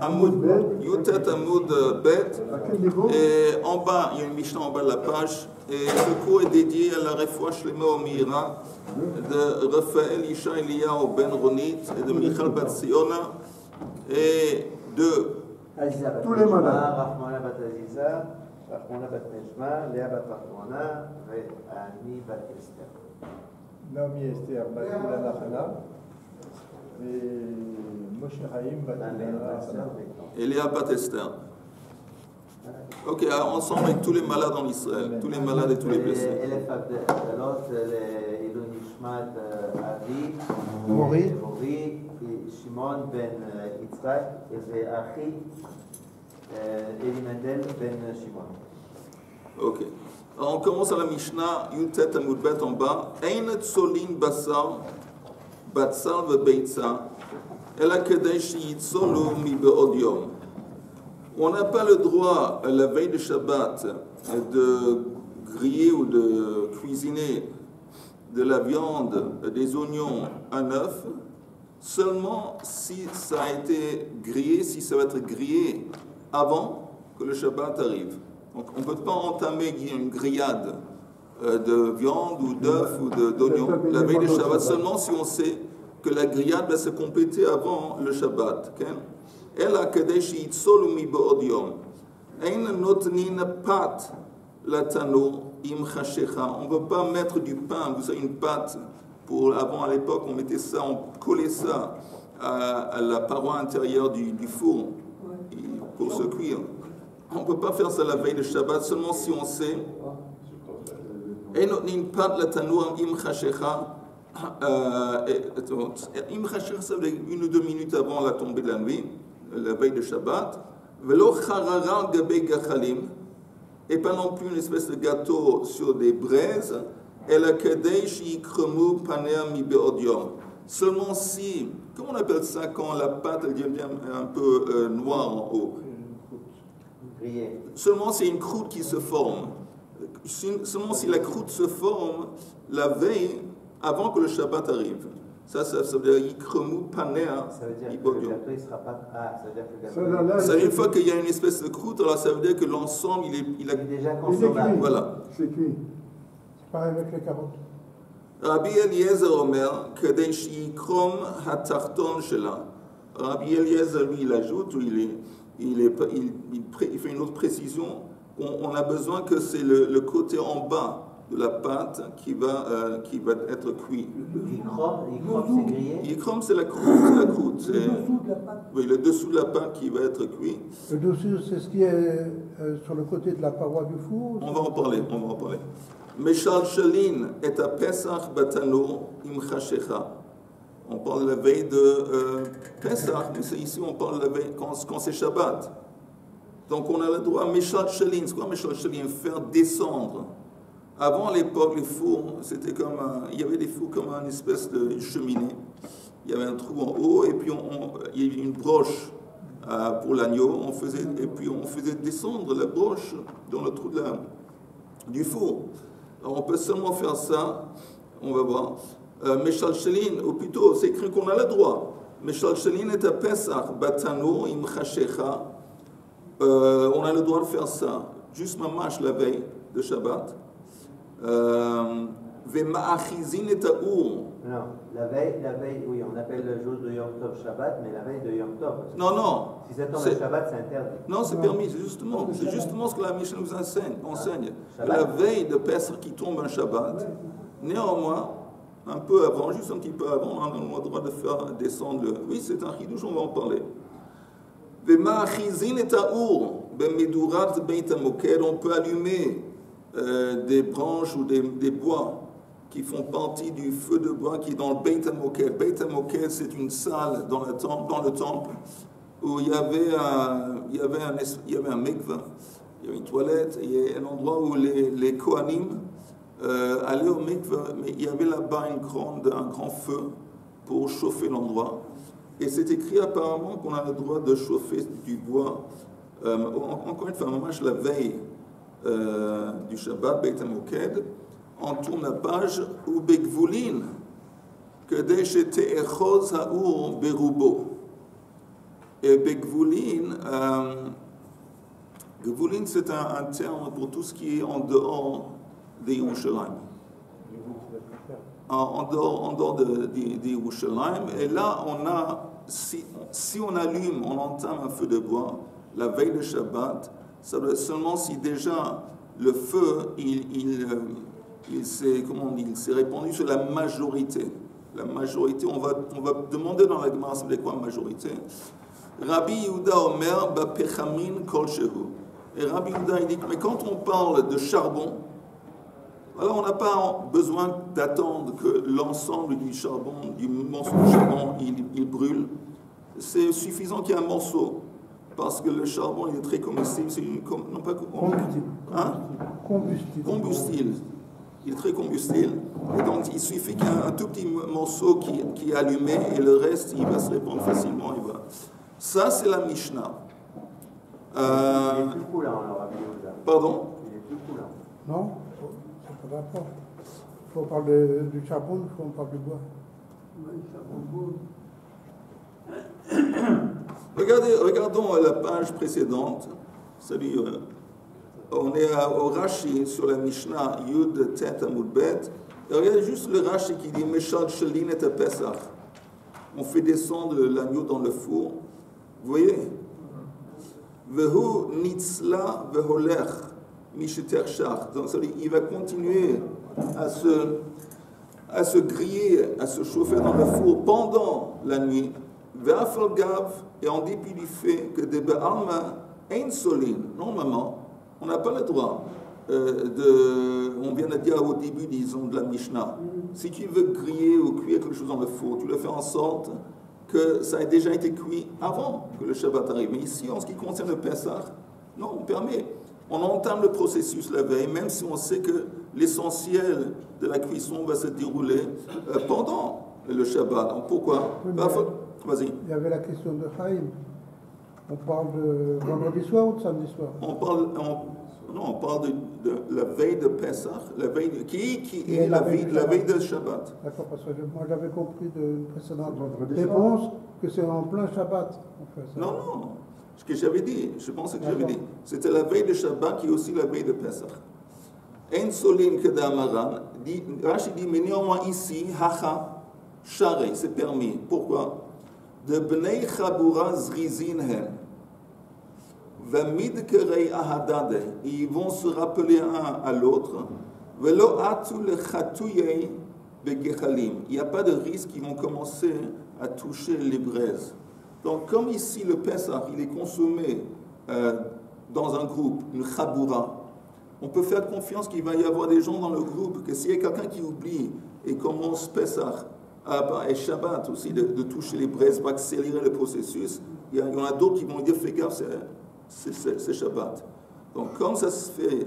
Amoud, Yutet Amoud Bet, et en bas, il y a une Mishnah en bas de la page, et ce cours est dédié à la Refoua Shlema Omira de Raphaël Isha Eliyahu Ben Ronit et de Michal Bat Siona et de tous les malades. Rahmana Bat Aziza, Rahmana Bat Neshma, Léa Bat Rahmana, et Annie Bat Esther. Naomi Esther Bat Ilana Hana, et Moshe Haïm Bat Ilana Hana. Et Léa Bat Esther. Ok, ensemble avec tous les malades en Israël, tous les malades et tous les blessés. Elef Abdelot, Elou Nishmat Avi, Mori, Shimon Ben Yitzhak, et Achi, Elimendel Ben Shimon. Ok. Alors on commence à la Mishnah, Yutet Amud Bet en bas. Ein Tzolin Basar, Batsar Vebeitza, Ela Kedei Shiyitzolu Mi Be'od Yom. On n'a pas le droit, à la veille de Shabbat, de griller ou de cuisiner de la viande, des oignons à neuf, seulement si ça a été grillé, si ça va être grillé avant que le Shabbat arrive. Donc on ne peut pas entamer une grillade de viande ou d'œufs ou d'oignons la veille de Shabbat, seulement si on sait que la grillade va se compléter avant le Shabbat. Okay? אלא כדי שיצולו מבעוד יום. אין נותנין פת לתנור עם חשיכה. On ne peut pas mettre du pain, vous savez, une pâte, avant à l'époque, on mettait ça, on collait ça à la paroi intérieure du four pour se cuire. On ne peut pas faire ça la veille de Shabbat, seulement si on sait. אין נותנין פת לתנור עם חשיכה. עם חשיכה, ça veut dire 1 ou 2 minutes avant la tombée de la nuit. La veille de Shabbat, et pas non plus une espèce de gâteau sur des braises, seulement si, comment on appelle ça quand la pâte elle devient un peu noire en haut? Seulement c'est une croûte qui se forme. Seulement si la croûte se forme la veille avant que le Shabbat arrive. Ça veut dire Yikremu Panea. Ça veut dire que le gâteau il sera pas. Ah, ça veut dire que le gâteau. Ça veut dire une fois qu'il y a une espèce de croûte, alors ça veut dire que l'ensemble il est déjà consommable. Voilà. C'est cuit. C'est pareil avec les carottes. Rabbi Eliezer Omer, Kadei Shikrom Hatarton Shela. Rabbi Eliezer lui il ajoute, il fait une autre précision. On a besoin que c'est le côté en bas de la pâte qui va être cuit. Yikrom, c'est grillé. Yikrom, c'est la croûte. Oui, le dessous de la pâte qui va être cuit. Le dessous, c'est ce qui est sur le côté de la paroi du four. On va en parler. Meshal Shalin est à Pesach Batano im Chashecha. On parle la veille de Pesach, mais ici on parle la veille quand c'est Shabbat. Donc on a le droit, Meshal Shalin, c'est quoi Meshal Shalin? Faire descendre. Avant, à l'époque, les fours, c'était comme il y avait des fours comme une espèce de cheminée. Il y avait un trou en haut et puis il y avait une broche pour l'agneau. Et puis on faisait descendre la broche dans le trou du four. Alors on peut seulement faire ça, on va voir. Meshal Shelin, ou plutôt, c'est écrit qu'on a le droit. Meshal Shelin est à Pesach, Batano, im Chashecha. On a le droit de faire ça, juste mamash la veille de Shabbat. Non, la veille, oui, on appelle le jour de Yom Tov Shabbat, mais la veille de Yom Tov. Non. Si ça tombe le Shabbat, c'est interdit. Non, c'est permis, c'est justement ce que la Mishnah nous enseigne. La veille de Pesach qui tombe un Shabbat, néanmoins, un peu avant, juste un petit peu avant, on a le droit de faire descendre le... Oui, c'est un chidouche, on va en parler. On peut allumer des branches ou des bois qui font partie du feu de bois qui est dans le Beit HaMoked. Beit HaMoked, c'est une salle dans le temple où il y avait un mikveh, il y avait une toilette, il y a un endroit où les Kohanim allaient au mikveh, mais il y avait là-bas un grand feu pour chauffer l'endroit. Et c'est écrit apparemment qu'on a le droit de chauffer du bois. Encore une fois, la veille du Shabbat, Beit HaMoked, on tourne la page ou Begvulin, que Deshete Echoz Haour Berubo. Et Begvoulin, Gvoulin, c'est un terme pour tout ce qui est en dehors des Yerushalayim. En dehors des Yerushalayim. Et là, si on allume, on entame un feu de bois, la veille de Shabbat, ça doit être seulement si déjà le feu, il s'est répandu sur la majorité. La majorité, on va demander dans la Gemara, c'est quoi majorité? Rabbi Yehuda Omer, Bapechamin Kol Shehu. Et Rabbi Yehuda, il dit, mais quand on parle de charbon, alors on n'a pas besoin d'attendre que l'ensemble du charbon, du morceau de charbon, il brûle. C'est suffisant qu'il y ait un morceau. Parce que le charbon, il est très combustible. Non pas combustible. Hein? Combustible. Il est très combustible. Et donc, il suffit qu'il y ait un tout petit morceau qui est allumé et le reste, il va se répandre facilement. Ça, c'est la Mishnah. Il est tout coulant, alors, pardon? Il est tout coulant. Non, c'est pas d'accord. Il faut parler du charbon, il faut parler du bois. Regardons la page précédente. Salut, on est au Rashi sur la Mishnah Yud Tet Amud Bet. Regardez juste le Rashi qui dit Meshad Shelin et Pesach. On fait descendre l'agneau dans le four. Vous voyez? Vehu nitzla veholech misheter shach. Donc il va continuer à se griller, à se chauffer dans le four pendant la nuit. Et en dépit du fait que des Be'alma ein solin, normalement, on n'a pas le droit on vient de dire au début, disons, de la Mishnah, si tu veux griller ou cuire quelque chose dans le four, tu le fais en sorte que ça ait déjà été cuit avant que le Shabbat arrive. Mais ici, en ce qui concerne le Pesach, non, on permet. On entame le processus la veille, même si on sait que l'essentiel de la cuisson va se dérouler pendant le Shabbat. Donc pourquoi? Vas-y. Il y avait la question de Chaim. On parle de vendredi soir ou de samedi soir? On parle de la veille de Pesach, la veille qui est la veille de Shabbat. D'accord, parce que moi j'avais compris de une précédente réponse que c'est en plein Shabbat. Non, ce que j'avais dit, je pense que j'avais dit, c'était la veille de Shabbat qui est aussi la veille de Pesach. En solin que d'Amaran, Rashi dit, mais néanmoins ici, hacha, charé, c'est permis. Pourquoi? De bnei chabura zrizin hen. Vamid kerei ahadade. Ils vont se rappeler un à l'autre. Velo atu le chatuyei begechalim. Il n'y a pas de risque qu'ils vont commencer à toucher les braises. Donc, comme ici le Pesach, il est consommé dans un groupe, une chabura, on peut faire confiance qu'il va y avoir des gens dans le groupe, que s'il y a quelqu'un qui oublie et commence Pesach, et Shabbat aussi, de toucher les braises pour accélérer le processus, il y en a d'autres qui vont dire fais gaffe, c'est Shabbat. Donc, comme ça se fait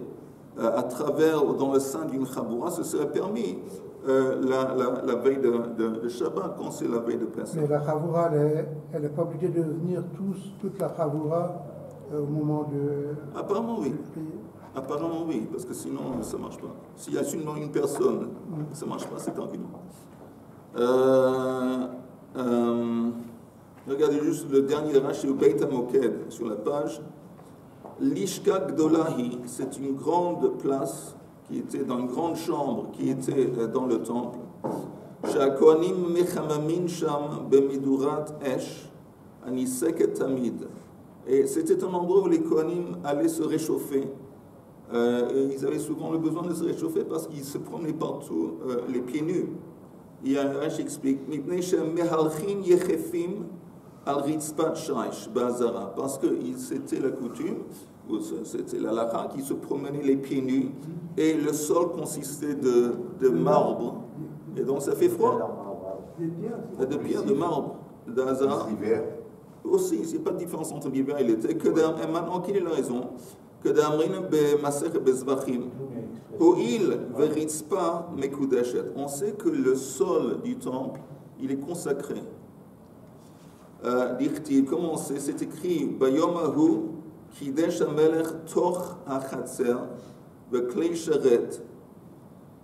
à travers, dans le sein d'une chabura, ce serait permis la veille de Shabbat, quand c'est la veille de Pesach. Mais la chavura, elle n'est pas obligée de venir toute la chavura au moment de... Apparemment oui. Apparemment oui, parce que sinon ça ne marche pas. S'il y a seulement une personne, ça ne marche pas cet argument. Regardez juste le dernier Rashi au Beit HaMoked sur la page. Lishka Gdolahi, c'est une grande place qui était dans une grande chambre qui était dans le temple. Shakonim mechamamin sham bemidurat esh aniseket tamid. Et c'était un endroit où les Kohanim allaient se réchauffer. Et ils avaient souvent le besoin de se réchauffer parce qu'ils se promenaient partout les pieds nus. Il y a un Rashi qui explique parce que c'était la coutume, c'était la halakha qui se promenait les pieds nus et le sol consistait de marbre. Et donc ça fait froid. De pierre, de marbre, d'Azara. Aussi, il n'y a pas de différence entre l'hiver et l'été. Et maintenant, quelle est la raison? Que on sait que le sol du temple, il est consacré. Comment c'est écrit Bayomahu Kidesh Amelech Toch Hachatzer Beklei Sharet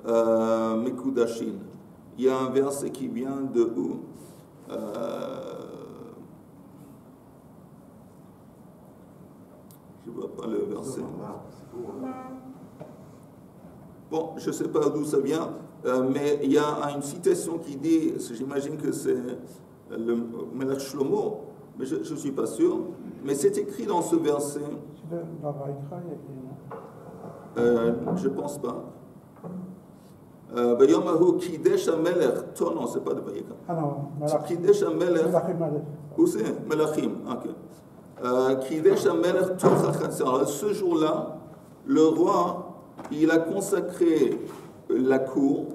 Mekudashin. Il y a un verset qui vient de où? Je ne vois pas le verset. C'est beau, hein. Bon, je ne sais pas d'où ça vient, mais il y a une citation qui dit, j'imagine que c'est le Melech Shlomo, mais je ne suis pas sûr, mais c'est écrit dans ce verset. C'est dans Vaïkra, il y a écrit, non? Je ne pense pas. Bayom Ahu Kidesh HaMelech, toi non, c'est pas de Vaïkra. Ah non, Malachim. Kidesh HaMelech, Malachim Aleph. où c'est? Melachim, ok. Kidesh HaMelech Toch HaChatzar. Alors, ce jour-là, le roi, il a consacré la cour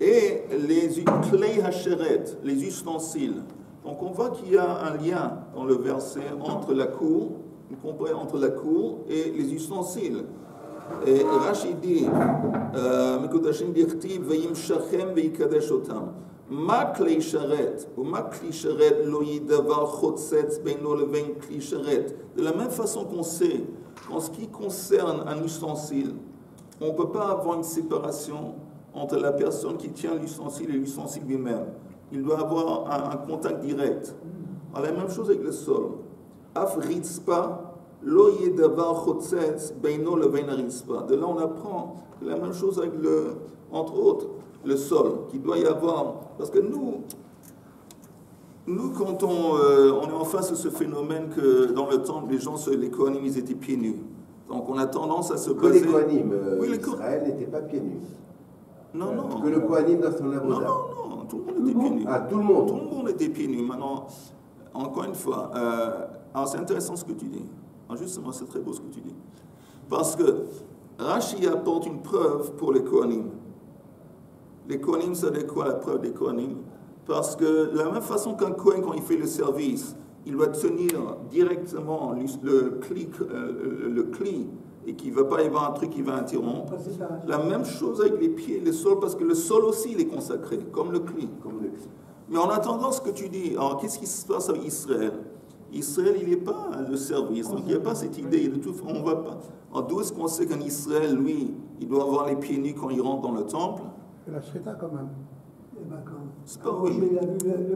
et les Klei Hasheret, les ustensiles. Donc on voit qu'il y a un lien dans le verset entre la cour, une comparaison entre la cour et les ustensiles. Et Rashi dit, Mekodashim dirtiv ve'im shachem ve'ikadesh otam. Ma klei sharet, ou ma kli sharet lo yidavar chotzetz beino levein kli sharet. De la même façon qu'on sait, en ce qui concerne un ustensile, on ne peut pas avoir une séparation entre la personne qui tient l'ustensile et l'ustensile lui-même. Il doit avoir un contact direct. Alors, la même chose avec le sol. Af ritzpa, lo yedavar chotzetz beino levein ritzpa. De là, on apprend la même chose avec entre autres, le sol, qu'il doit y avoir. Parce que nous quand on est en face de ce phénomène que dans le temple, les Kohanim, ils étaient pieds nus. Donc on a tendance à se Que baser... les Kohanim, Oui, Israël n'était pas pieds nus. Non, non. Que le Kohanim dans son avoda. Non, tout le monde était pieds nus. Ah, tout le monde. Tout le monde était pieds nus. Maintenant, encore une fois, alors c'est intéressant ce que tu dis. Alors justement, c'est très beau ce que tu dis. Parce que Rashi apporte une preuve pour les Kohanim. Les Kohanim, c'est quoi la preuve des Kohanim? Parce que de la même façon qu'un Kohen, quand il fait le service, il doit tenir directement le cli et qu'il ne va pas y avoir un truc qui va interrompre. La même chose avec les pieds et le sol, parce que le sol aussi il est consacré, comme le cli. Mais en attendant ce que tu dis, alors qu'est-ce qui se passe avec Israël? Israël, il n'est pas le service, donc il n'y a pas cette idée de tout, on va pas. Alors d'où est-ce qu'on sait qu'en Israël, lui, il doit avoir les pieds nus quand il rentre dans le temple? C'est la Shrita quand même. C'est pas oui.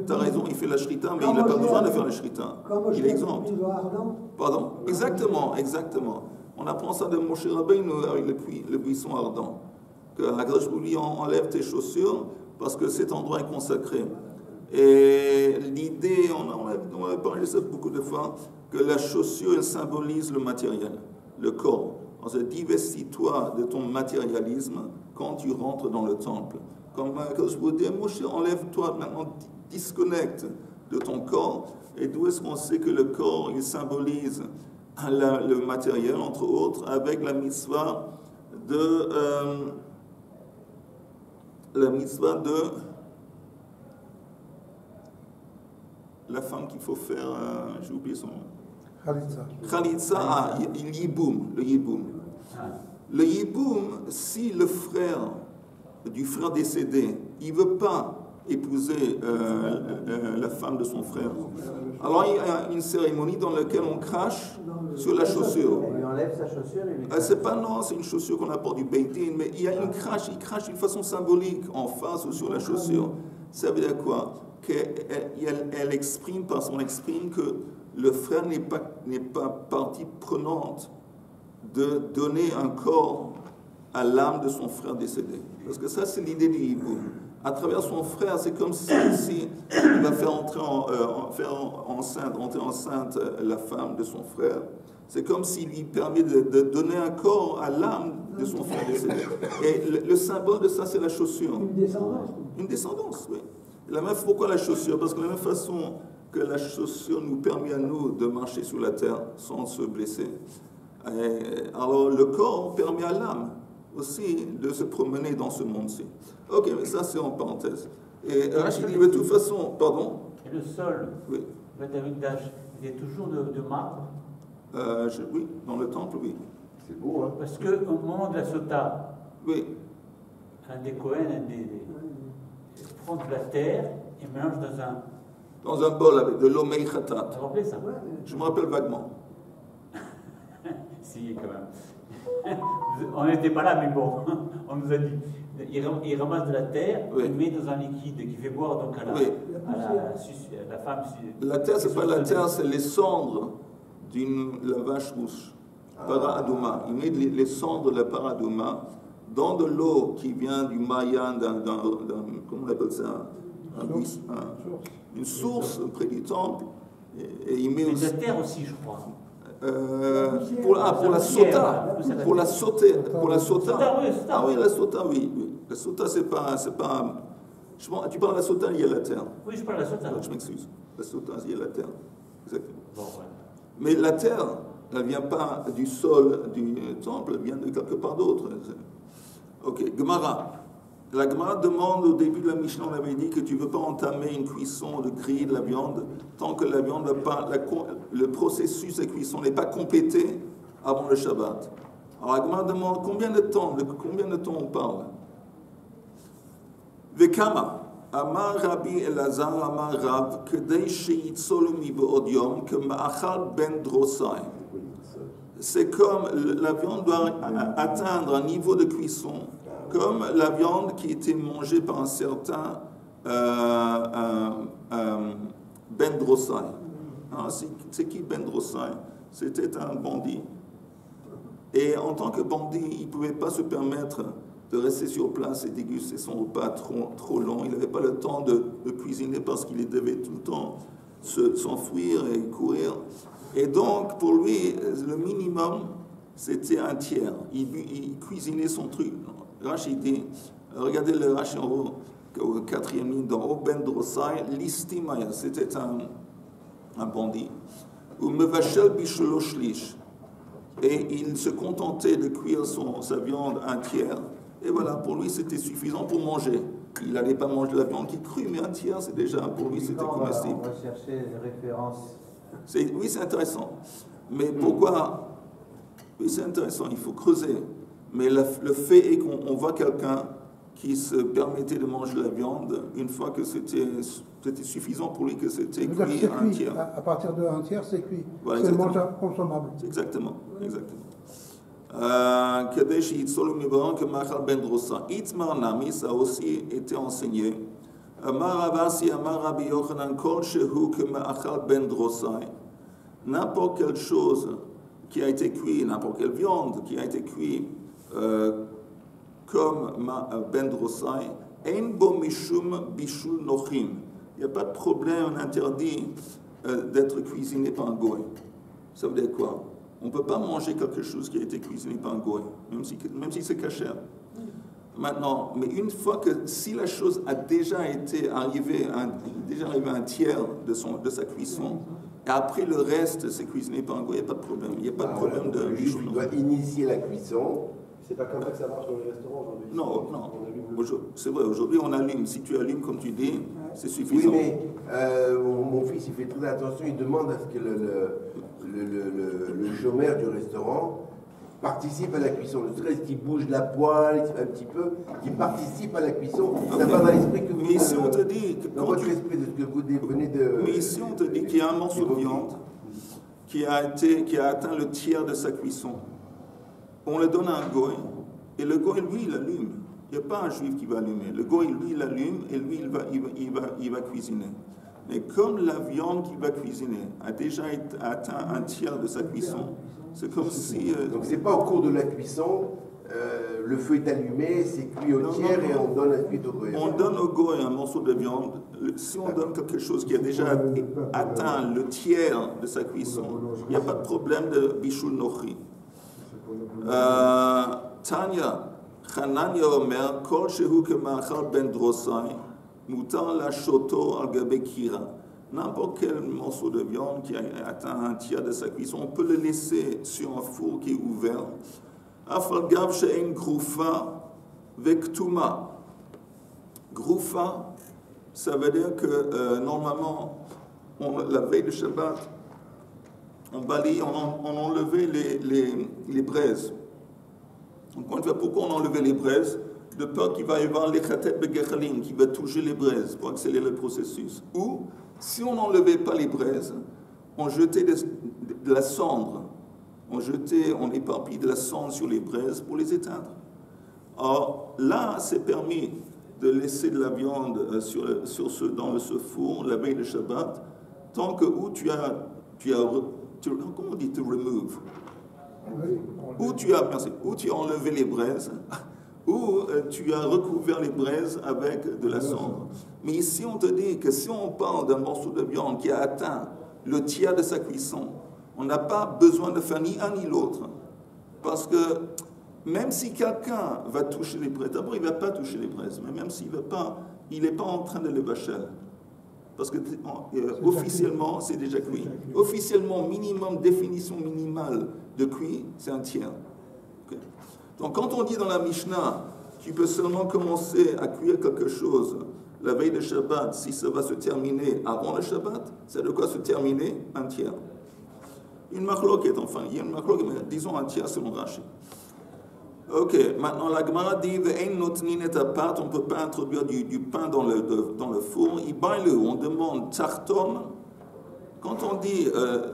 Tu as raison, il fait la shrita, mais il n'a pas besoin de faire la shrita. Il est exempt. Pardon? Exactement. On apprend ça de Moshe Rabbeinu avec le buisson ardent. Que Hakadosh Baruch Hu enlève tes chaussures parce que cet endroit est consacré. Et l'idée, on a parlé de ça beaucoup de fois, que la chaussure, elle symbolise le matériel, le corps. Donc, divestis-toi de ton matérialisme quand tu rentres dans le temple. Comme je vous dis, Moshe, enlève-toi maintenant, disconnecte de ton corps. Et d'où est-ce qu'on sait que le corps, il symbolise le matériel, entre autres, avec la mitzvah de la femme qu'il faut faire, j'ai oublié son nom. Khalitsa, le yiboum. Le yiboum, si le frère du frère décédé, il ne veut pas épouser la femme de son frère. Alors il y a une cérémonie dans laquelle on crache sur la chaussure. On lui enlève sa chaussure et lui C'est pas non, c'est une chaussure qu'on apporte du beitin, mais il y a il crache d'une façon symbolique en face ou sur la chaussure. Ça veut dire quoi? Elle exprime que le frère n'est pas partie prenante de donner un corps à l'âme de son frère décédé. Parce que ça, c'est l'idée du hibou. À travers son frère, c'est comme si il va faire entrer enceinte la femme de son frère. C'est comme s'il lui permet de donner un corps à l'âme de son frère décédé. Et le symbole de ça, c'est la chaussure. Une descendance. Une descendance, oui. Pourquoi la chaussure? Parce que de la même façon que la chaussure nous permet à nous de marcher sur la terre sans se blesser. Alors le corps permet à l'âme aussi de se promener dans ce monde-ci. Ok, mais ça c'est en parenthèse. Et Rachid dit de toute façon, pardon? Et le sol, oui. Le David il est toujours de marbre? Oui, dans le temple, oui. C'est beau, hein? Parce qu'au moment de la sota, oui. un des Cohen, prend de la terre et mélange dans un bol avec de l'eau meïchatat. Vous vous rappelez ça? Je me rappelle vaguement. Si, quand même. On n'était pas là, mais bon, on nous a dit. Il ramasse de la terre, oui. Il met dans un liquide qui fait boire donc à la femme. La terre, c'est pas la terre, c'est les cendres la vache rouge. para aduma. Il met les cendres de la para aduma dans de l'eau qui vient du Mayan, comment on appelle ça, une source près du temple. Et il met aussi... la terre aussi, je crois. Pour la sota. Pour la sota. Ah oui, la sota, oui. La sota, c'est pas... Tu parles de la sota, il y a la terre. Oui, je parle de la sota. Je m'excuse. La sota, il y a la terre. Exactement. Bon, ouais. Mais la terre, elle ne vient pas du sol du temple, elle vient de quelque part d'autre. Ok, Gemara. La Gemara demande au début de la Mishnah, on avait dit que tu ne veux pas entamer une cuisson de griller de la viande tant que la viande n'a pas, le processus de cuisson n'est pas complété avant le Shabbat. Alors la Gemara demande de combien de temps on parle. Vekama. Amar Rabbi Elazar Amar Rav Kedei Sheitzolu mi be'od yom Kema'achal ben drosai. C'est comme la viande doit atteindre un niveau de cuisson comme la viande qui était mangée par un certain Ben Drosai. C'est qui Ben Drosai? C'était un bandit. Et en tant que bandit, il ne pouvait pas se permettre de rester sur place et déguster son repas trop long. Il n'avait pas le temps de cuisiner parce qu'il devait tout le temps s'enfuir et courir. Et donc, pour lui, le minimum, c'était un tiers. Il cuisinait son truc. Rashi dit, regardez le Rashi en haut, au 4e ligne d'en haut, Ben Drosai, l'istimaya, c'était un bandit. Ou mevachel bisholo shlish. Et il se contentait de cuire sa viande un tiers. Et voilà, pour lui, c'était suffisant pour manger. Il n'allait pas manger la viande qui est crue, mais un tiers, c'est déjà, pour lui, c'était comestible. On va chercher des références. Oui, c'est intéressant. Mais pourquoi? Oui, c'est intéressant, il faut creuser. Mais le fait est qu'on voit quelqu'un qui se permettait de manger la viande une fois que c'était suffisant pour lui, que c'était cuit un tiers. À partir d'un tiers, c'est cuit. Voilà, c'est mangeable, consommable. Exactement, exactement. Kadesh Yitzolu Mibaran que Machal Ben Drosa. Itmar Nami, ça a aussi été enseigné. Amar Avasi, Amar Rabbi Yochanan, Kol Shehu que Machal Ben Drosa. N'importe quelle chose qui a été cuite, n'importe quelle viande qui a été cuite comme Ben Drosai, ein bo mishum bishul nochim. Il n'y a pas de problème, un interdit d'être cuisiné par un goy. Ça veut dire quoi? On ne peut pas manger quelque chose qui a été cuisiné par un goy, même si c'est cachère. Maintenant, mais une fois que, si la chose a déjà arrivé à un tiers de sa cuisson, et après le reste c'est cuisiné par un goy, il n'y a pas de problème. Il n'y a pas de problème de juif doit initier la cuisson. C'est pas comme ça que ça marche dans les restaurants aujourd'hui. Non. C'est vrai, aujourd'hui on allume. Si tu allumes comme tu dis, c'est suffisant. Oui, mais mon fils il fait très attention, il demande à ce que le chômeur du restaurant participe à la cuisson. Le stress qui bouge la poêle un petit peu, qui participe à la cuisson. Ça va dans l'esprit que vous... Mais si on te dit... Dans votre esprit de ce que vous venez de... Mais si on te dit qu'il y a un morceau de viande qui a atteint le tiers de sa cuisson, on le donne à un goy, et le goy, lui, il allume. Il n'y a pas un juif qui va allumer. Le goy, lui, il allume, et lui, il va cuisiner. Mais comme la viande qu'il va cuisiner a déjà atteint un tiers de sa cuisson, c'est comme si... Donc c'est pas au cours de la cuisson, le feu est allumé, c'est cuit au tiers et on donne la suite au goy. On donne au goy un morceau de viande. Si on donne quelque chose qui a déjà atteint le tiers de sa cuisson, il n'y a pas de problème de bishul nochi. Tanya, Hanania Omer, Kol Shehu Kemachal Ben Drosai, Mutar la Shoto al Gabe Kira. N'importe quel morceau de viande qui a atteint un tiers de sa cuisson, on peut le laisser sur un four qui est ouvert. Afal Gav She'en Groufa Vektuma. Groufa, ça veut dire que normalement, la veille de Shabbat, on enlevait les braises. Donc, pourquoi on enlevait les braises? De peur qu'il va y avoir les khatet begechalim, qui va toucher les braises pour accélérer le processus. Ou, si on n'enlevait pas les braises, on jetait de la cendre. On éparpille de la cendre sur les braises pour les éteindre. Or, là, c'est permis de laisser de la viande dans ce four la veille de Shabbat, tant que où tu as comment on dit to remove? Ou tu as enlevé les braises, ou tu as recouvert les braises avec de la cendre. Mais ici, on te dit que si on parle d'un morceau de viande qui a atteint le tiers de sa cuisson, on n'a pas besoin de faire ni un ni l'autre. Parce que même si quelqu'un va toucher les braises, d'abord il ne va pas toucher les braises, mais même s'il ne va pas, il n'est pas en train de les bâcher. Parce que officiellement, c'est déjà cuit. Officiellement, minimum, définition minimale de cuit, c'est un tiers. Okay. Donc quand on dit dans la Mishnah, tu peux seulement commencer à cuire quelque chose la veille de Shabbat, si ça va se terminer avant le Shabbat, c'est de quoi se terminer un tiers. Une marloquette, enfin, il y a une marloquette, mais disons un tiers selon Rashi. Ok, maintenant la Gemara dit on ne peut pas introduire du pain dans le four. On demande tarton. Quand on dit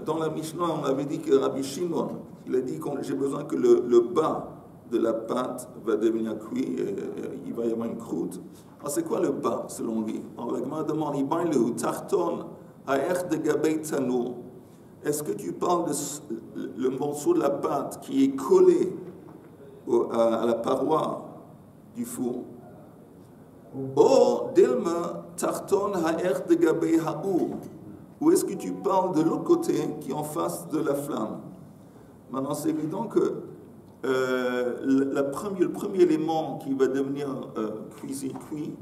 dans la Mishnah, on avait dit que Rabbi Shimon, il a dit que j'ai besoin que le bas de la pâte va devenir cuit, il va y avoir une croûte. Alors c'est quoi le bas selon lui? Alors la Gemara demande tarton ha'er de gabei tanour. Est-ce que tu parles de le morceau de la pâte qui est collé à la paroi du four? Ou dilma tarton ha'er de gabei ha'ur. Ou est-ce que tu parles de l'autre côté qui est en face de la flamme? Maintenant, c'est évident que le premier élément qui va devenir cuit,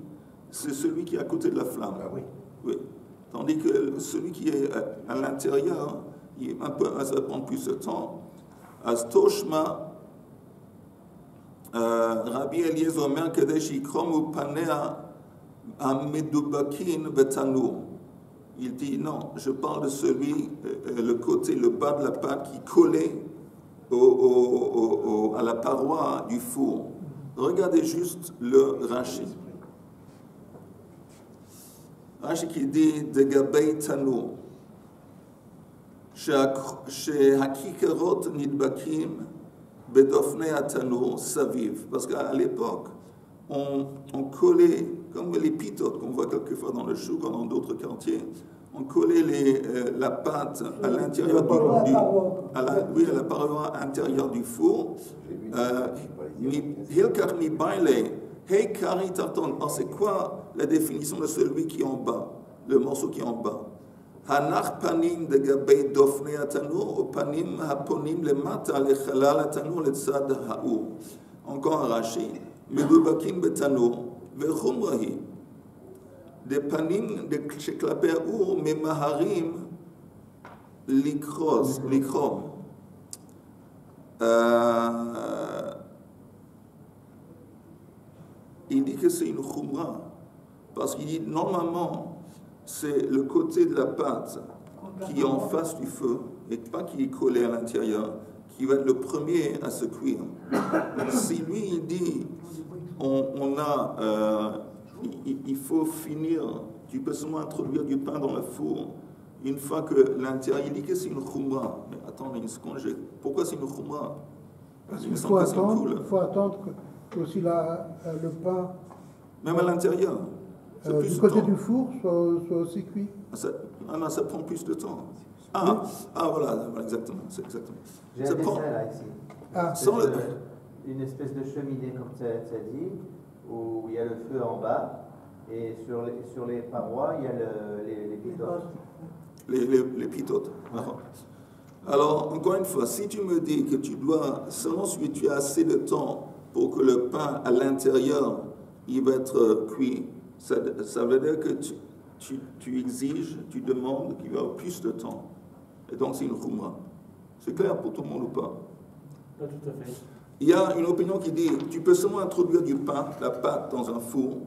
c'est celui qui est à côté de la flamme. Ah oui. Oui. Tandis que celui qui est à l'intérieur, ça va prendre plus de temps. Astoshma, Rabbi Eliezer Omer Kadesh Yikromu Panea Amedubakin Betanour. Il dit non, je parle de celui, le côté, le bas de la pâte qui collait à la paroi du four. Regardez juste le Rashi. Rashi qui dit de Gabei Tanour. Shehakikarot nidbakim bedofnei atanour saviv. Parce qu'à l'époque, on collait, comme les pitotes qu'on voit quelquefois dans le chouk ou dans d'autres quartiers, on collait la pâte à l'intérieur à la paroi intérieure du four. Hilkar mi baile, hey kari tarton. Alors c'est quoi la définition de celui qui est en bas, le morceau qui est en bas? Hanach panim de gabei dofnei atanour, ou panim haponim lemata lechalal atanour letzad ha'ur. Encore un Rashi. Medubakim betanour, vechumrahi. Des panim de sheklapei ha'ur, memaharim likrom. Il dit que c'est une khumra, parce qu'il dit normalement c'est le côté de la pâte qui est en face du feu et pas qui est collé à l'intérieur qui va être le premier à se cuire. Si lui il dit il faut finir, tu peux seulement introduire du pain dans le four une fois que l'intérieur, il dit que c'est une khumra. Mais attendez une seconde, pourquoi c'est une khumra? Il faut attendre que aussi le pain, même à l'intérieur, du côté du four, soit aussi cuit. Ça prend plus de temps. Voilà, exactement. C'est exactement. J'ai un dessin là, ici. Une espèce de cheminée, comme tu as dit, où il y a le feu en bas, et sur les parois, il y a les pitotes. Les pitotes. Alors, encore une fois, si tu me dis que tu dois, seulement si tu as assez de temps pour que le pain à l'intérieur, il va être cuit, ça veut dire que tu exiges, tu demandes qu'il y ait plus de temps. Et donc c'est une khumra. C'est clair pour tout le monde ou pas? Pas tout à fait. Il y a une opinion qui dit tu peux seulement introduire du pain, la pâte dans un four,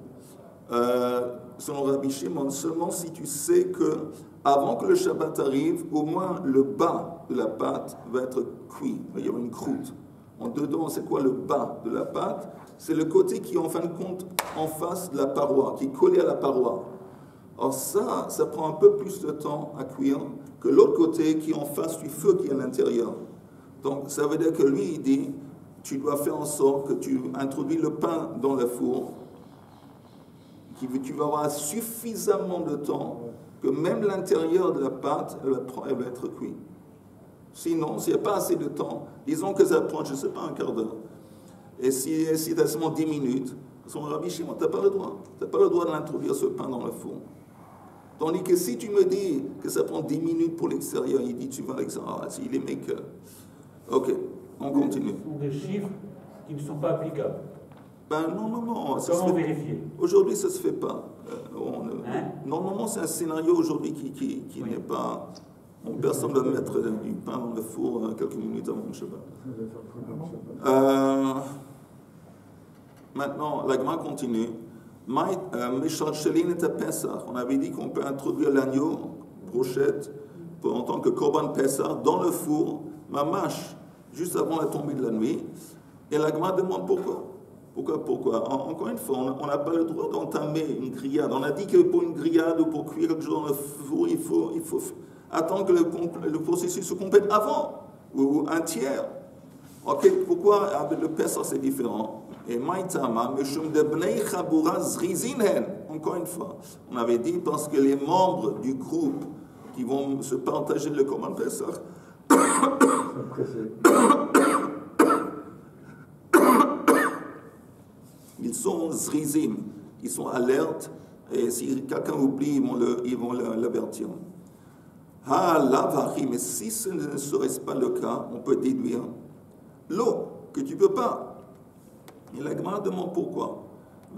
selon Rabbi Shimon, seulement si tu sais que avant que le Shabbat arrive, au moins le bas de la pâte va être cuit. Il y aura une croûte. En dedans, c'est quoi le bas de la pâte? C'est le côté qui est en fin de compte en face de la paroi, qui est collé à la paroi. Alors ça prend un peu plus de temps à cuire que l'autre côté qui est en face du feu qui est à l'intérieur. Donc ça veut dire que lui, il dit, tu dois faire en sorte que tu introduis le pain dans le four, tu vas avoir suffisamment de temps que même l'intérieur de la pâte, elle va être cuit. Sinon, s'il n'y a pas assez de temps, disons que ça prend, je ne sais pas, un quart d'heure. Et si tu as seulement 10 minutes, son Rabbi Shimon, tu n'as pas le droit. Tu n'as pas le droit de l'introduire ce pain dans le four. Tandis que si tu me dis que ça prend 10 minutes pour l'extérieur, il dit tu vas à l'extérieur. Il est maker. Ok, on continue. Ce sont des chiffres qui ne sont pas applicables. Ben non. Comment vérifier? Aujourd'hui, ça ne se fait pas. Normalement, c'est un scénario aujourd'hui qui n'est pas... Personne ne va mettre du pain dans le four quelques minutes avant le Shabbat. Maintenant, la Gemara continue. On avait dit qu'on peut introduire l'agneau, brochette, en tant que Korban Pessah, dans le four, mamash, juste avant la tombée de la nuit. Et la Gemara demande pourquoi. Pourquoi? Encore une fois, on n'a pas le droit d'entamer une grillade. On a dit que pour une grillade ou pour cuire quelque chose dans le four, il faut attendre que le processus se complète avant, ou un tiers. Ok, pourquoi avec le Pessah c'est différent? Et Maïtama, Meshum de Bnei Chabura Zrizinen, encore une fois, on avait dit parce que les membres du groupe qui vont se partager le Korban Pessah, ils sont Zrizim, ils sont alertes, et si quelqu'un oublie, ils vont l'avertir. Mais si ce ne serait pas le cas, on peut déduire l'eau, que tu ne peux pas. Et la Gemara demande pourquoi.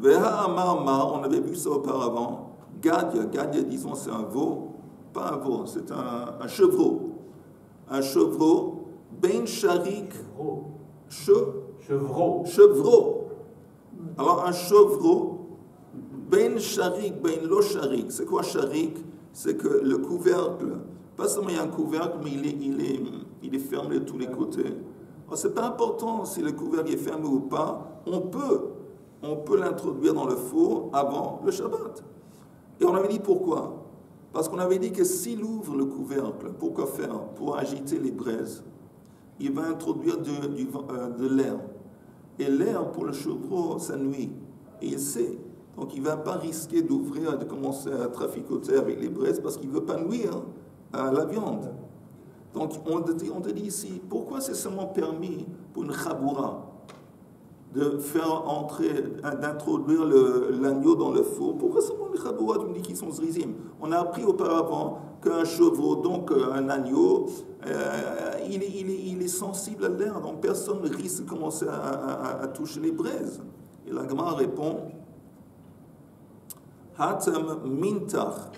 On avait vu ça auparavant. Gadia, disons, c'est un veau, pas un veau, c'est un chevreau. Un chevreau, ben sharik. Chevreau. Alors un chevreau, ben sharik, ben lo sharik. C'est quoi sharik? C'est que le couvercle, pas seulement il y a un couvercle, mais il est fermé de tous les côtés. Ce n'est pas important si le couvercle est fermé ou pas, on peut l'introduire dans le four avant le Shabbat. Et on avait dit pourquoi? Parce qu'on avait dit que s'il ouvre le couvercle, pourquoi faire? Pour agiter les braises. Il va introduire de l'air. Et l'air pour le chevreau, ça nuit. Et il sait. Donc il ne va pas risquer d'ouvrir, de commencer à traficoter avec les braises parce qu'il ne veut pas nuire à la viande. Donc on te dit ici, pourquoi c'est seulement permis pour une chaboura de faire entrer, d'introduire l'agneau dans le four? Pourquoi seulement une chaboura? Tu me dis qu'ils sont zrizim. On a appris auparavant qu'un chevreau, donc un agneau, il est sensible à l'air, donc personne ne risque de commencer à toucher les braises. Et la Gemara répond, Hatam mintach.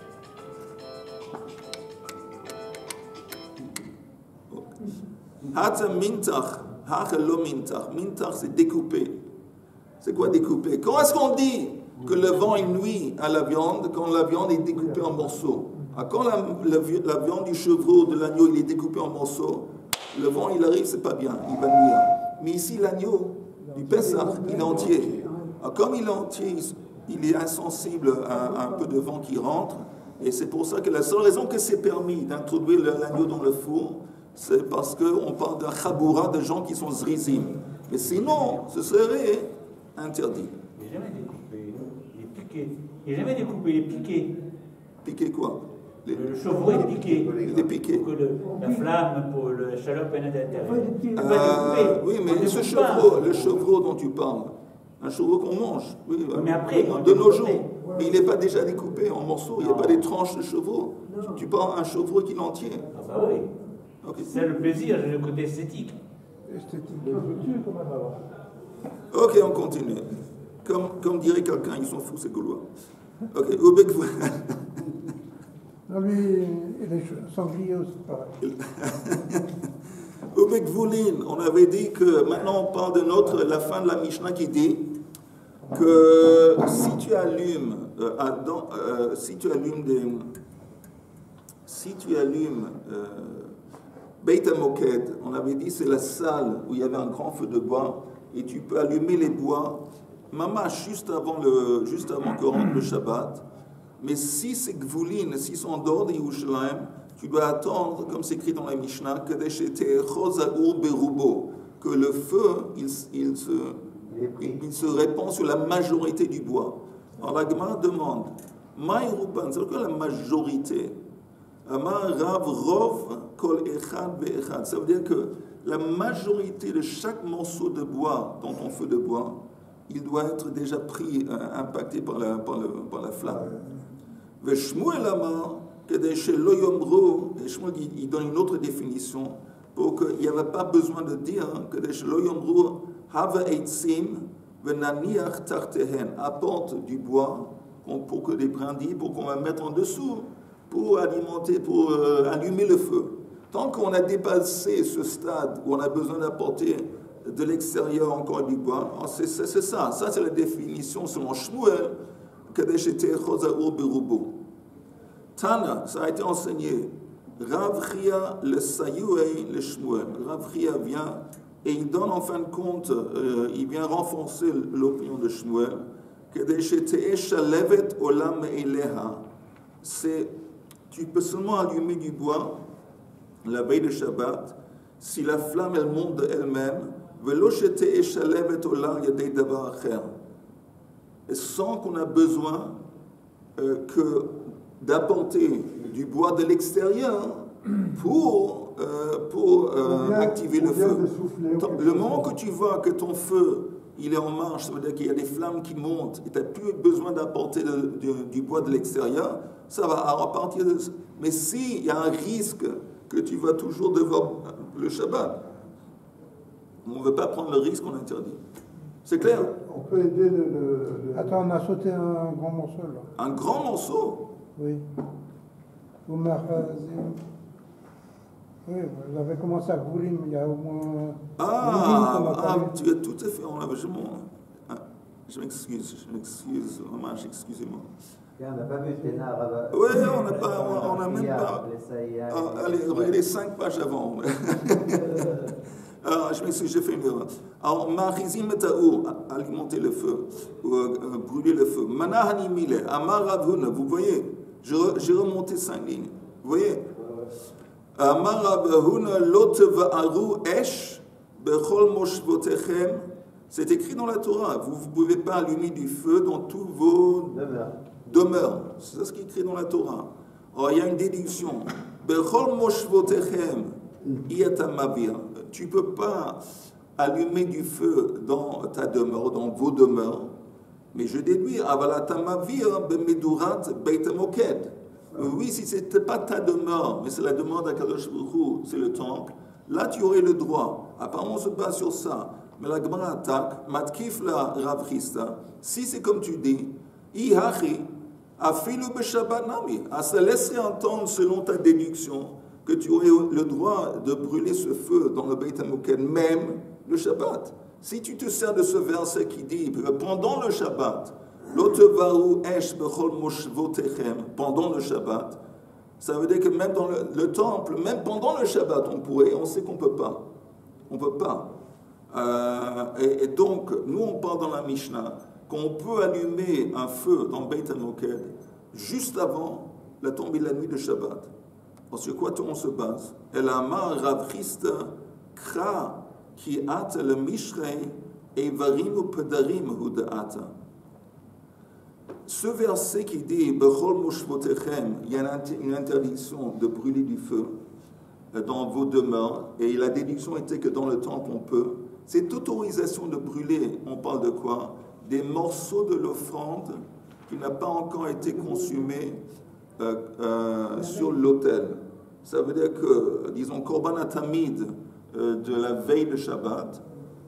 Hatam mintach. Hachelo mintach. Mintach, c'est découper. C'est quoi découper? Quand est-ce qu'on dit que le vent il nuit à la viande? Quand la viande est découpée en morceaux. Quand la viande du chevreau, de l'agneau, il est découpé en morceaux, le vent il arrive, c'est pas bien, il va nuire. Mais ici, l'agneau du Pessah, il est entier. Comme il est entier, il est insensible à un peu de vent qui rentre, et c'est pour ça que la seule raison que c'est permis d'introduire l'agneau dans le four, c'est parce qu'on parle d'un chaboura de gens qui sont zrizim. Mais sinon, ce serait interdit. Il n'est jamais découpé, il est piqué. Il n'est jamais découpé, il est piqué. Piqué quoi? Le chevreau est piqué. Il est piqué. Pour que la flamme, pour la chaleur pénètre à l'intérieur. Oui, mais ce chevreau, le chevreau dont tu parles, un chevreau qu'on mange, oui, mais après, de nos jours, mais il n'est pas déjà découpé en morceaux, il n'y a pas des tranches de chevreau. Tu parles un chevreau qui est entier. Ah bah oui. Okay. C'est le plaisir, le côté esthétique. Ok, on continue. Comme dirait quelqu'un, ils sont fous ces Gaulois. Ok, Non, lui, et les sangliers aussi, pareil. Ubekvoulin, on avait dit que maintenant on parle de la fin de la Mishnah qui dit que si tu allumes Beit HaMoked, on avait dit c'est la salle où il y avait un grand feu de bois et tu peux allumer les bois, mamash, juste avant que rentre le Shabbat. Mais si c'est Gvoulin, s'ils sont en dehors de Yerushalayim, tu dois attendre, comme c'est écrit dans la Mishnah, que le feu, il se répand sur la majorité du bois. Alors la Gemara demande, Maïrouban, c'est quoi la majorité? Amar Rav Rov kol echad ve'echad. Ça veut dire que la majorité de chaque morceau de bois dans ton feu de bois, il doit être déjà pris, impacté par la flamme. Ve'shmuel amar kedei shelo yomru, et Shmuel il donne une autre définition pour qu'il n'y avait pas besoin de dire kedei shelo yomru hava eitzim ve'naniach tartehen, apporte du bois pour que des brindilles, pour qu'on va mettre en dessous, pour alimenter, pour allumer le feu. Tant qu'on a dépassé ce stade où on a besoin d'apporter de l'extérieur encore du bois, c'est ça. Ça, c'est la définition selon Shmuel, Tana, ça a été enseigné. Rav Chia le Sayouei le Shmuel. Rav Chia vient et il donne en fin de compte, il vient renforcer l'opinion de Shmuel. C'est, tu peux seulement allumer du bois la veille de Shabbat si la flamme elle monte d'elle-même, et sans qu'on a besoin d'apporter du bois de l'extérieur pour activer le feu. Le moment que tu vois que ton feu il est en marche, ça veut dire qu'il y a des flammes qui montent et tu n'as plus besoin d'apporter du bois de l'extérieur, ça va à repartir de... Mais s'il y a un risque que tu vas toujours devoir le Shabbat, on ne veut pas prendre le risque, on interdit. C'est clair? On peut aider Attends, on a sauté un grand morceau là. Un grand morceau? Oui. Oui, vous avez commencé à Goulim il y a au moins... Tu es tout à fait en engagement. Je m'excuse, vraiment, excusez-moi. On n'a pas vu Ténard. Oui, on n'a même pas... Allez, regardez 5 pages avant. Je m'excuse, j'ai fait une erreur. Alors, Marizim Taou, alimenter le feu, brûler le feu. Manahani Mile, Amar Ravuna, vous voyez, j'ai remonté 5 lignes. Vous voyez? Amar Ravuna Loteva Aru Esh, Bechol Moshvotechem. C'est écrit dans la Torah. Vous ne pouvez pas allumer du feu dans tous vos demeures. C'est ce qui est écrit dans la Torah. Alors, il y a une déduction. Bechol Moshvotechem, Iatamavir. Tu ne peux pas allumer du feu dans ta demeure, dans vos demeures. Mais je déduis, Avalatamavir Bemedurat Beitamoked. Oui, si ce n'était pas ta demeure, mais c'est la demeure d'Akadosh Baruch Hu, c'est le temple, là tu aurais le droit. Apparemment, on se base sur ça. Mais la Gemara attaque, Matkif la Rav Chisda, si c'est comme tu dis, Ihachi, Afilu Beshabbat Nami, ça laisserait entendre, selon ta déduction, que tu aurais le droit de brûler ce feu dans le Beit HaMoked, même le Shabbat. Si tu te sers de ce verset qui dit, pendant le Shabbat, pendant le Shabbat, ça veut dire que même dans le temple, même pendant le Shabbat, on pourrait, on sait qu'on ne peut pas. On ne peut pas. Et donc, nous, on parle dans la Mishnah qu'on peut allumer un feu dans Beit HaMoked juste avant la tombée de la nuit de Shabbat. Parce que quoi on se base? El Amar Rav Chisda Kra ki ata le Mishrei Eivarim u Pedarim hu de'ata. Ce verset qui dit Bechol Moshvotechem, il y a une interdiction de brûler du feu dans vos demeures, et la déduction était que dans le temple on peut. Cette autorisation de brûler, on parle de quoi? Des morceaux de l'offrande qui n'a pas encore été consumé sur l'autel. Ça veut dire que, disons, Korban Atamid de la veille de Shabbat,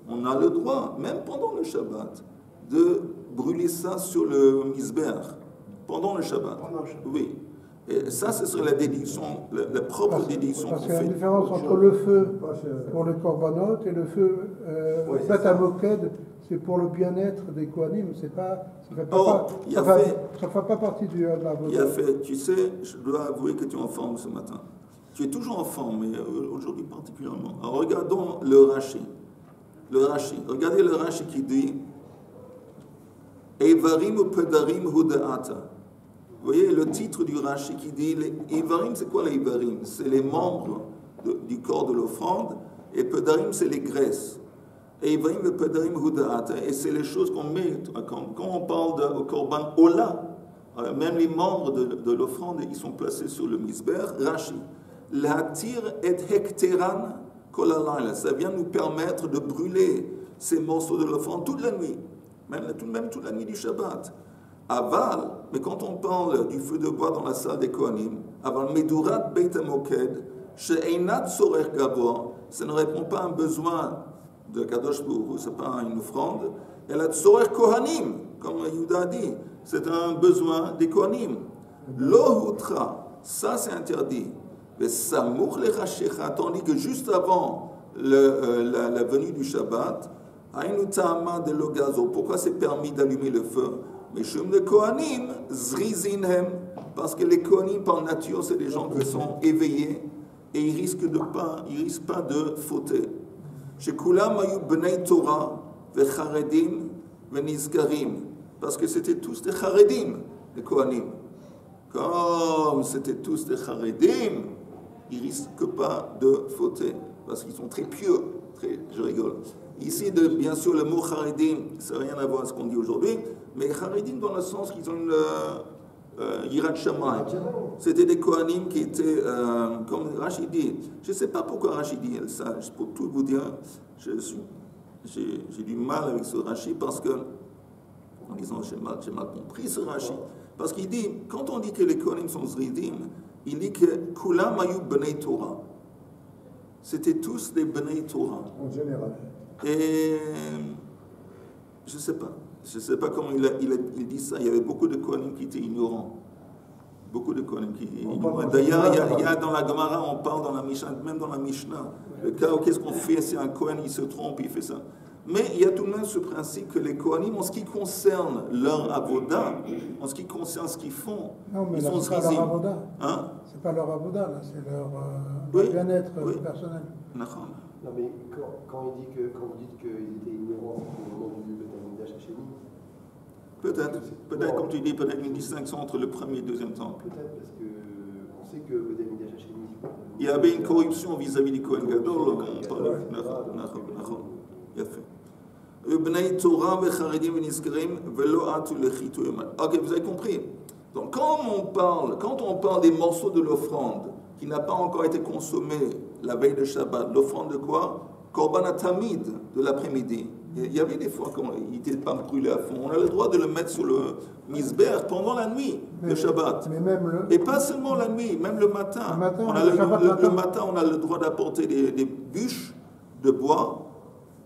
on a le droit, même pendant le Shabbat, de brûler ça sur le misber, pendant le Shabbat. Oui. Et ça, ce serait la déduction, la propre déduction qu'on fait. Parce qu'il y a une différence entre le feu pour le korbanot et le feu Beit HaMoked, c'est pour le bien-être des Kohanim, ça ne fait pas partie de la voie. Il a fait, tu sais, je dois avouer que tu es en forme ce matin. Tu es toujours en forme, mais aujourd'hui particulièrement. Alors regardons le Rashi. Regardez le Rashi qui dit Eivarim u Pedarim hu de'ata. Vous voyez le titre du Rashi qui dit les Eivarim, c'est quoi les Eivarim? C'est les membres du corps de l'offrande, et Pedarim, c'est les graisses. Eivarim et Pedarim hu de'ata, et c'est les choses qu'on met quand on parle de Korban Ola. Même les membres de l'offrande, ils sont placés sur le misber. Rashi. L'hatir et hekteran kol halayla. Ça vient nous permettre de brûler ces morceaux de l'offrande toute la nuit, même toute la nuit du Shabbat. Aval, mais quand on parle du feu de bois dans la salle des Kohanim, aval medurat beit hamoked, she'einat sorech gavoa, ça ne répond pas à un besoin de Kadosh Baruch Hu, c'est pas une offrande, elle a sorech kohanim, comme Yehuda a dit, c'est un besoin des Kohanim. Lo hutra, ça c'est interdit. Mais samour lechashecha, tandis que juste avant la venue du Shabbat, ainu ta'ama de logazo, pourquoi c'est permis d'allumer le feu? Mais Shum de Kohanim, zrizinhem, parce que les Kohanim par nature, c'est des gens qui sont éveillés et ils risquent pas de fauter. Chez Kulam ayu bnei Torah, vecharedim, venizkarim, parce que c'était tous des charedim, les Kohanim. Comme c'était tous des charedim, ils risquent pas de fauter, parce qu'ils sont très pieux, je rigole. Ici, bien sûr, le mot charedim, ça n'a rien à voir avec ce qu'on dit aujourd'hui, mais charedim dans le sens qu'ils ont une yirat shamayim. C'était des kohanim qui étaient, comme Rashi dit, je ne sais pas pourquoi Rashi dit ça, pour tout vous dire, j'ai du mal avec ce Rashi parce que, en disant j'ai mal compris ce Rashi, parce qu'il dit, quand on dit que les kohanim sont zridim, il dit que kulam ayu bnei Torah. C'était tous des bnei Torah. En général. Et je ne sais pas comment il dit ça. Il y avait beaucoup de Kohanim qui étaient ignorants. Beaucoup de Kohanim qui étaient ignorants. D'ailleurs, il y a dans la Gemara, on parle dans la Mishnah, même dans la Mishnah, le cas où qu'est-ce qu'on fait si un Kohen il se trompe, il fait ça. Mais il y a tout de même ce principe que les Kohanim, en ce qui concerne leur avoda, en ce qui concerne ce qu'ils font, non, mais ils là, sont c'est pas leur avoda. Hein? C'est pas leur avoda, là, c'est leur bien-être personnel. Non, mais quand vous dites qu'ils étaient ignorants au moment du Beth Amikdash Hashemi, peut-être, comme tu dis, peut-être une distinction entre le premier et le deuxième temple. Peut-être, parce qu'on sait que le Beth Amikdash Hashemi... Il y avait une corruption vis-à-vis du Kohen Gadol, comme on parlait. Bnei Torah vecharedim venizkarim velo atu lechituyim. Ok, vous avez compris. Donc quand on parle des morceaux de l'offrande qui n'a pas encore été consommé la veille de Shabbat, l'offrande de quoi? Korban Tamid de l'après-midi. Il y avait des fois quand il n'était pas brûlé à fond. On a le droit de le mettre sur le misber pendant la nuit de Shabbat. Et pas seulement la nuit, même le matin. Le matin, on a le droit d'apporter des bûches de bois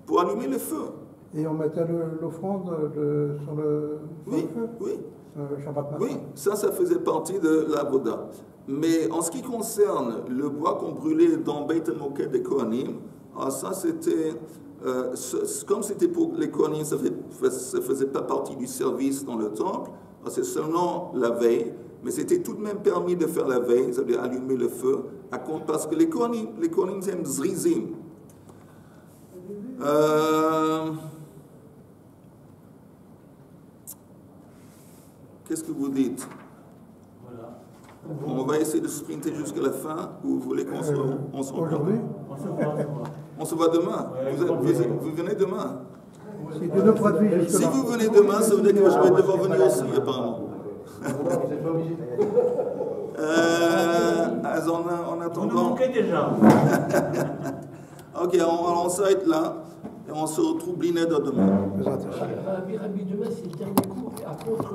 pour allumer le feu. Et on mettait l'offrande sur le feu? Oui. Shabbat matin. Oui, ça faisait partie de la Voda. Mais en ce qui concerne le bois qu'on brûlait dans Beit HaMoked des Kohanim, ça c'était, comme c'était pour les Kohanim, ça ne faisait pas partie du service dans le temple, c'est seulement la veille, mais c'était tout de même permis de faire la veille, ça veut dire allumer le feu, parce que les Kohanim aiment zrizim. Qu'est-ce que vous dites? On va essayer de sprinter jusqu'à la fin, ou vous voulez qu'on se rencontre? Aujourd'hui? On se voit demain. Vous venez demain? Si vous venez demain, ça veut dire que je vais devoir venir aussi, apparemment. En attendant... Vous nous manquez déjà. Ok, on s'arrête là, et on se retrouve Blineda demain. Rabbi, demain c'est le dernier cours. Après,